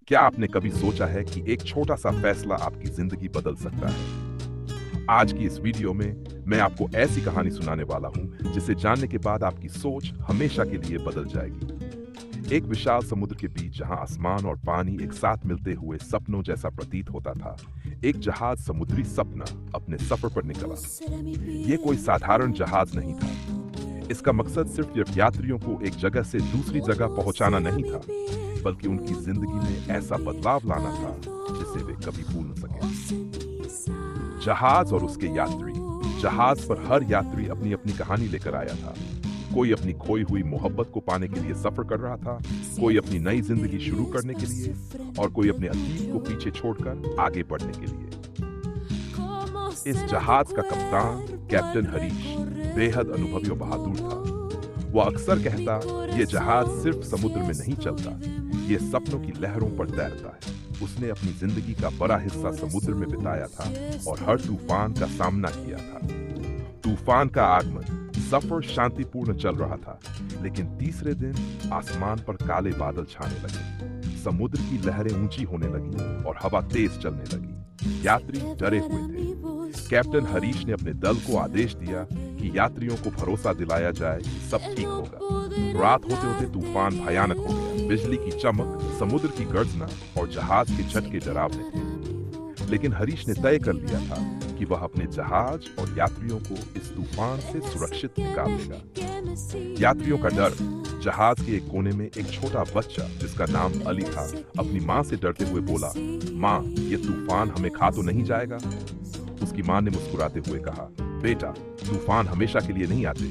क्या आपने कभी सोचा है कि एक छोटा सा फैसला आपकी जिंदगी बदल सकता है? आज की इस वीडियो में मैं आपको ऐसी कहानी सुनाने वाला हूं जिसे जानने के बाद आपकी सोच हमेशा के लिए बदल जाएगी। एक विशाल समुद्र के बीच जहां आसमान और पानी एक साथ मिलते हुए सपनों जैसा प्रतीत होता था, एक जहाज समुद्री सपना अपने सफर पर निकला। ये कोई साधारण जहाज नहीं था। इसका मकसद सिर्फ यात्रियों को एक जगह से दूसरी जगह पहुंचाना नहीं था, बल्कि उनकी जिंदगी में ऐसा बदलाव लाना था जिसे वे कभी भूल न सके। जहाज और उसके यात्री। जहाज पर हर यात्री अपनी अपनी कहानी लेकर आया था। कोई अपनी खोई हुई मोहब्बत को पाने के लिए सफर कर रहा था, कोई अपनी नई जिंदगी शुरू करने के लिए, और कोई अपने अतीत को पीछे छोड़कर आगे बढ़ने के लिए। इस जहाज का कप्तान कैप्टन हरीश बेहद अनुभवी और बहादुर था। वह अक्सर कहता, ये जहाज सिर्फ समुद्र में नहीं चलता, ये सपनों की लहरों पर तैरता है। उसने अपनी जिंदगी का बड़ा हिस्सा समुद्र में बिताया था और हर तूफान का सामना किया था। तूफान का आगमन। सफर शांतिपूर्ण चल रहा था, लेकिन तीसरे दिन आसमान पर काले बादल छाने लगे। समुद्र की लहरें ऊंची होने लगी और हवा तेज चलने लगी। यात्री डरे हुए थे। कैप्टन हरीश ने अपने दल को आदेश दिया कि यात्रियों को भरोसा दिलाया जाए कि सब ठीक होगा। रात होते होते तूफान भयानक हो गया। बिजली की चमक, समुद्र की गर्जना और जहाज के झटके डरावने थे। लेकिन हरीश ने तय कर लिया था कि वह अपने जहाज और यात्रियों को इस तूफान से सुरक्षित निकाल लेगा। यात्रियों का डर। जहाज के एक कोने में एक छोटा बच्चा जिसका नाम अली था, अपनी माँ से डरते हुए बोला, माँ, ये तूफान हमें खा तो नहीं जाएगा? उसकी माँ ने मुस्कुराते हुए कहा, बेटा, तूफान हमेशा के लिए नहीं आते,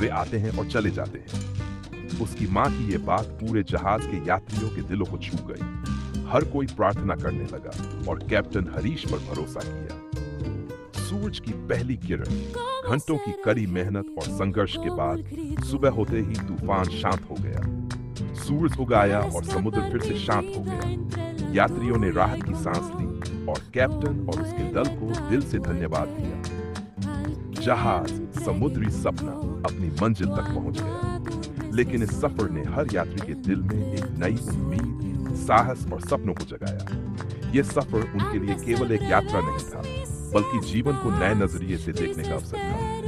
वे आते हैं और चले जाते हैं। उसकी माँ की ये बात पूरे जहाज के यात्रियों के दिलों को छू गई। हर कोई प्रार्थना करने लगा और कैप्टन हरीश पर भरोसा किया। सूरज की पहली किरण। घंटों की कड़ी मेहनत और संघर्ष के बाद सुबह होते ही तूफान शांत हो गया। सूरज उगाया और समुद्र फिर से शांत हो गया। यात्रियों ने राहत की सांस ली और कैप्टन और उसके दल को दिल से धन्यवाद दिया। जहाज समुद्री सपना अपनी मंजिल तक पहुंच गया, लेकिन इस सफर ने हर यात्री के दिल में एक नई उम्मीद, साहस और सपनों को जगाया। यह सफर उनके लिए केवल एक यात्रा नहीं था, बल्कि जीवन को नए नजरिए से देखने का अवसर था।